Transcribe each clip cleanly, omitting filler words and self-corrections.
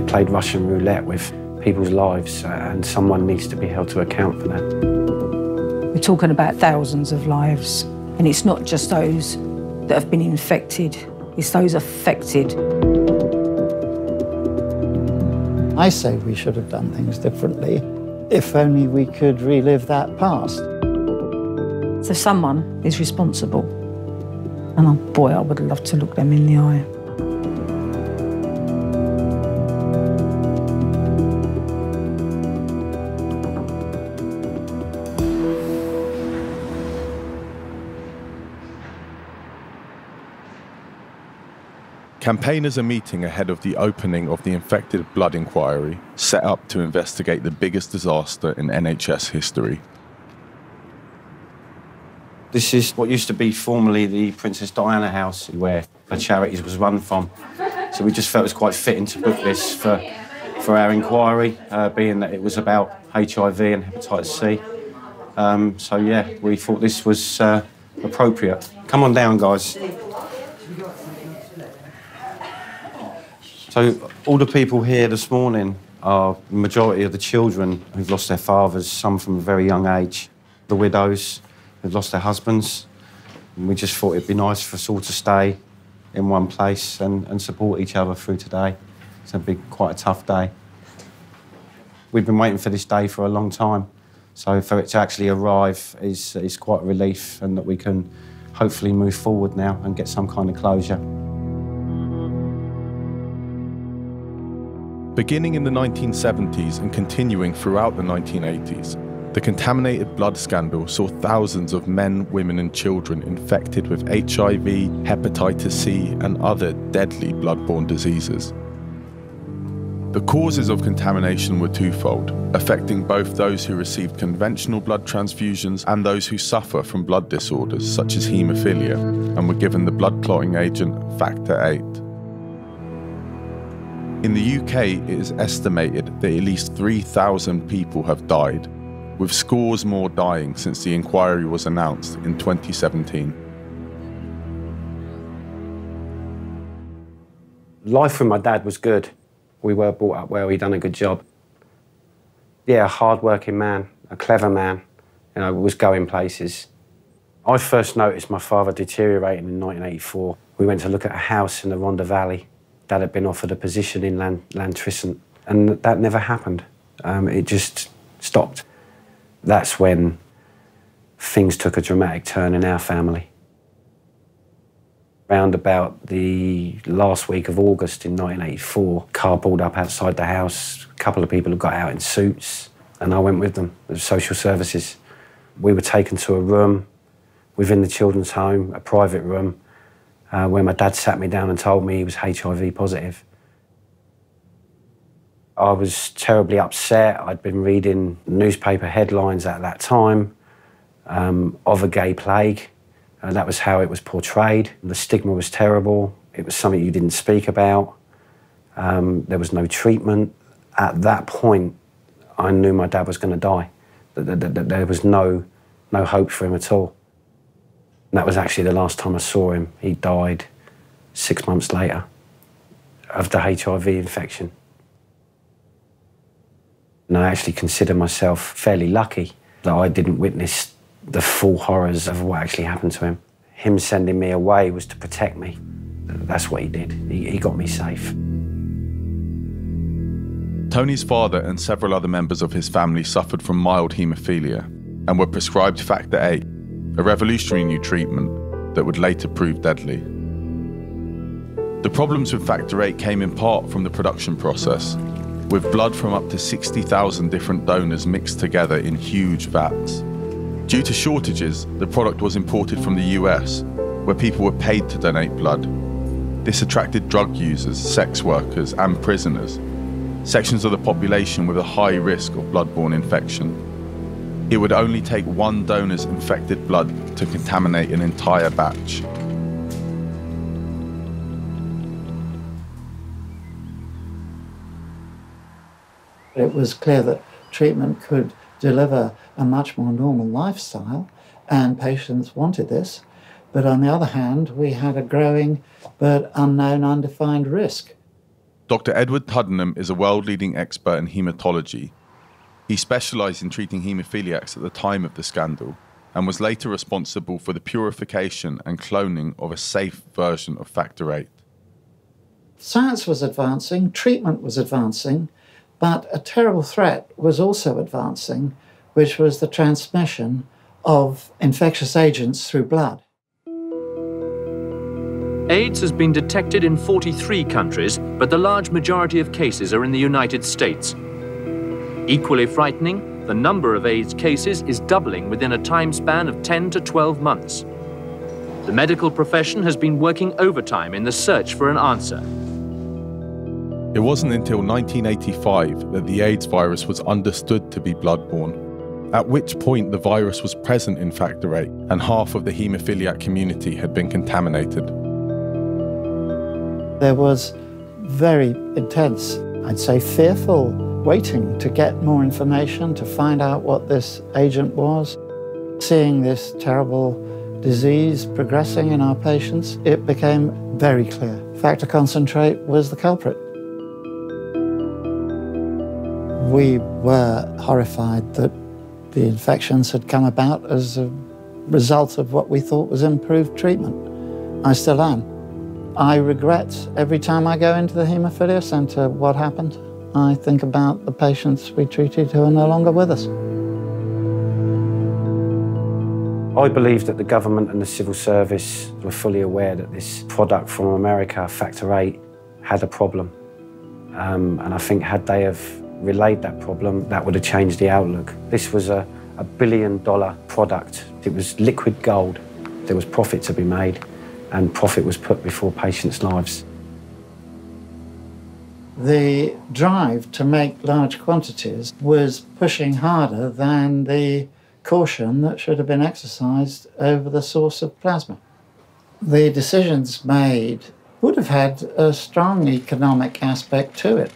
played Russian roulette with people's lives, and someone needs to be held to account for that. We're talking about thousands of lives, and it's not just those that have been infected, it's those affected. I say we should have done things differently, if only we could relive that past. So someone is responsible, and oh boy, I would love to look them in the eye. Campaigners are meeting ahead of the opening of the Infected Blood inquiry, set up to investigate the biggest disaster in NHS history. This is what used to be formerly the Princess Diana House, where the charities was run from. So we just felt it was quite fitting to book this for our inquiry, being that it was about HIV and hepatitis C. So yeah, we thought this was appropriate. Come on down, guys. So all the people here this morning are the majority of the children who've lost their fathers, some from a very young age, the widows who've lost their husbands. And we just thought it'd be nice for us all to stay in one place and support each other through today. It's going to be quite a tough day. We've been waiting for this day for a long time, so for it to actually arrive is quite a relief, and that we can hopefully move forward now and get some kind of closure. Beginning in the 1970s and continuing throughout the 1980s, the Contaminated Blood Scandal saw thousands of men, women and children infected with HIV, hepatitis C and other deadly blood-borne diseases. The causes of contamination were twofold, affecting both those who received conventional blood transfusions and those who suffer from blood disorders such as haemophilia and were given the blood clotting agent Factor VIII. In the UK, it is estimated that at least 3,000 people have died, with scores more dying since the inquiry was announced in 2017. Life with my dad was good. We were brought up well, he'd done a good job. Yeah, a hard-working man, a clever man, was going places. I first noticed my father deteriorating in 1984. We went to look at a house in the Rhondda Valley. Dad had been offered a position in Lantrisant, and that never happened. It just stopped. That's when things took a dramatic turn in our family. Round about the last week of August in 1984, car pulled up outside the house. A couple of people had got out in suits, and I went with them, the social services. We were taken to a room within the children's home, a private room, where my dad sat me down and told me he was HIV positive. I was terribly upset. I'd been reading newspaper headlines at that time of a gay plague. That was how it was portrayed. The stigma was terrible. It was something you didn't speak about. There was no treatment. At that point, I knew my dad was going to die. There was no hope for him at all. And that was actually the last time I saw him. He died 6 months later of the HIV infection. And I actually consider myself fairly lucky that I didn't witness the full horrors of what actually happened to him. Him sending me away was to protect me. That's what he did. He got me safe. Tony's father and several other members of his family suffered from mild haemophilia and were prescribed Factor VIII, a revolutionary new treatment that would later prove deadly. The problems with Factor VIII came in part from the production process, with blood from up to 60,000 different donors mixed together in huge vats. Due to shortages, the product was imported from the US, where people were paid to donate blood. This attracted drug users, sex workers, and prisoners, sections of the population with a high risk of blood-borne infection. It would only take one donor's infected blood to contaminate an entire batch. It was clear that treatment could deliver a much more normal lifestyle, and patients wanted this. But on the other hand, we had a growing but unknown, undefined risk. Dr. Edward Putnam is a world-leading expert in haematology. He specialised in treating haemophiliacs at the time of the scandal and was later responsible for the purification and cloning of a safe version of Factor VIII. Science was advancing, treatment was advancing, but a terrible threat was also advancing, which was the transmission of infectious agents through blood. AIDS has been detected in 43 countries, but the large majority of cases are in the United States. Equally frightening, the number of AIDS cases is doubling within a time span of 10 to 12 months. The medical profession has been working overtime in the search for an answer. It wasn't until 1985 that the AIDS virus was understood to be bloodborne, at which point the virus was present in Factor VIII and half of the haemophiliac community had been contaminated. There was very intense, I'd say fearful, waiting to get more information, to find out what this agent was. Seeing this terrible disease progressing in our patients, it became very clear. Factor concentrate was the culprit. We were horrified that the infections had come about as a result of what we thought was improved treatment. I still am. I regret every time I go into the haemophilia centre what happened. I think about the patients we treated who are no longer with us. I believe that the government and the civil service were fully aware that this product from America, Factor VIII, had a problem. And I think had they have relayed that problem, that would have changed the outlook. This was a $1 billion product. It was liquid gold. There was profit to be made, and profit was put before patients' lives. The drive to make large quantities was pushing harder than the caution that should have been exercised over the source of plasma. The decisions made would have had a strong economic aspect to it.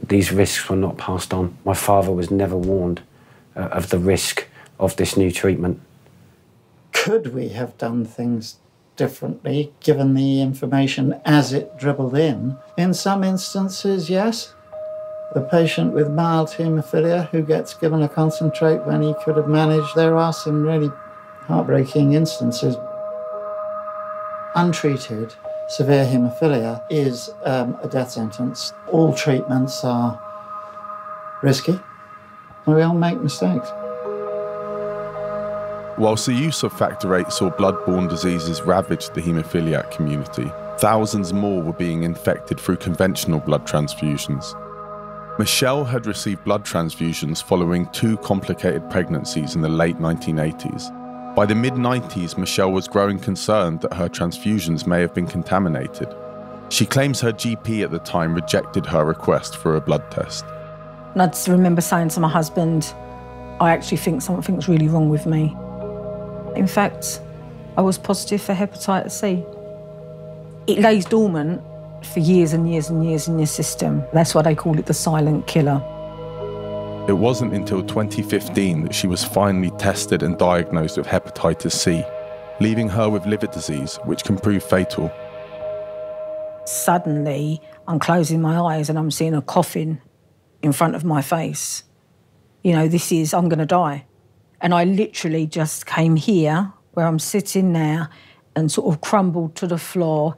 These risks were not passed on. My father was never warned of the risk of this new treatment. Could we have done things differently, given the information as it dribbled in? In some instances, yes. The patient with mild haemophilia who gets given a concentrate when he could have managed, there are some really heartbreaking instances. Untreated severe haemophilia is a death sentence. All treatments are risky, and we all make mistakes. Whilst the use of Factor VIII saw blood-borne diseases ravage the haemophiliac community, thousands more were being infected through conventional blood transfusions. Michelle had received blood transfusions following 2 complicated pregnancies in the late 1980s. By the mid-90s, Michelle was growing concerned that her transfusions may have been contaminated. She claims her GP at the time rejected her request for a blood test. And I just remember saying to my husband, I actually think something's really wrong with me. In fact, I was positive for hepatitis C. It lays dormant for years and years and years in your system. That's why they call it the silent killer. It wasn't until 2015 that she was finally tested and diagnosed with hepatitis C, leaving her with liver disease, which can prove fatal. Suddenly, I'm closing my eyes and I'm seeing a coffin in front of my face. You know, I'm going to die. And I literally just came here, where I'm sitting now, and sort of crumbled to the floor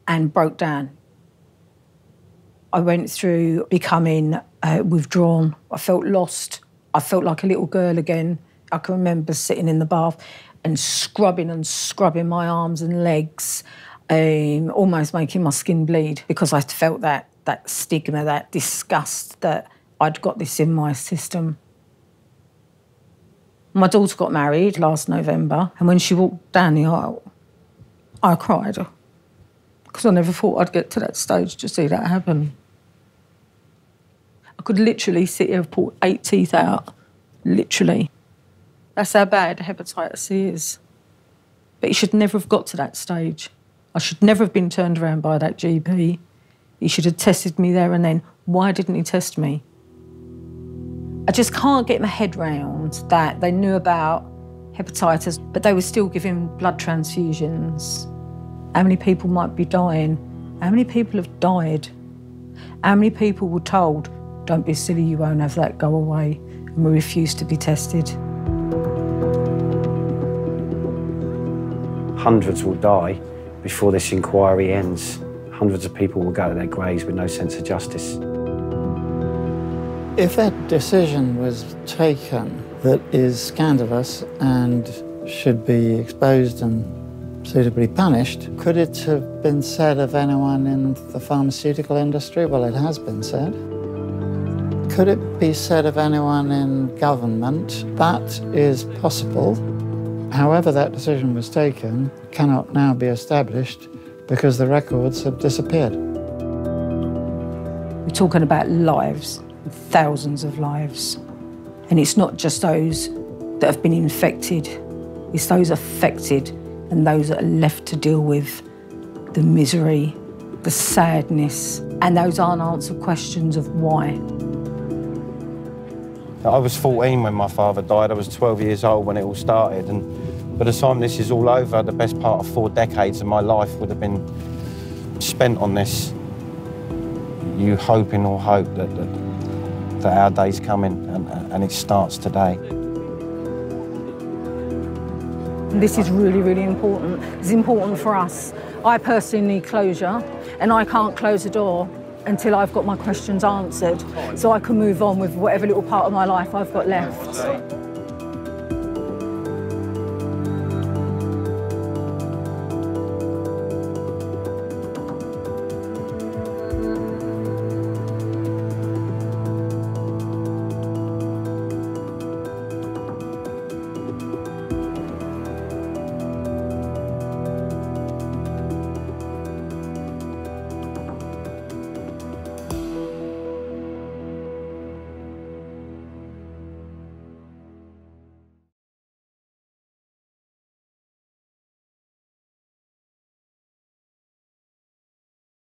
and broke down. I went through becoming withdrawn. I felt lost. I felt like a little girl again. I can remember sitting in the bath and scrubbing my arms and legs, almost making my skin bleed because I felt that stigma, that disgust that I'd got this in my system. My daughter got married last November, and when she walked down the aisle, I cried because I never thought I'd get to that stage to see that happen. I could literally sit here and pull 8 teeth out, literally. That's how bad hepatitis C is. But it should never have got to that stage. I should never have been turned around by that GP. He should have tested me there and then. Why didn't he test me? I just can't get my head round that they knew about hepatitis, but they were still giving blood transfusions. How many people might be dying? How many people have died? How many people were told, don't be silly, you won't have that, go away, and we refused to be tested? Hundreds will die before this inquiry ends. Hundreds of people will go to their graves with no sense of justice. If that decision was taken that is scandalous and should be exposed and suitably punished, could it have been said of anyone in the pharmaceutical industry? Well, it has been said. Could it be said of anyone in government? That is possible. However that decision was taken cannot now be established because the records have disappeared. We're talking about lives, thousands of lives. And it's not just those that have been infected, it's those affected and those that are left to deal with the misery, the sadness, and those unanswered questions of why. I was 14 when my father died. I was 12 years old when it all started. And by the time this is all over, the best part of 4 decades of my life would have been spent on this. You hope in all hope that our day's coming, and it starts today. This is really, really important. It's important for us. I personally need closure, and I can't close the door until I've got my questions answered, so I can move on with whatever little part of my life I've got left.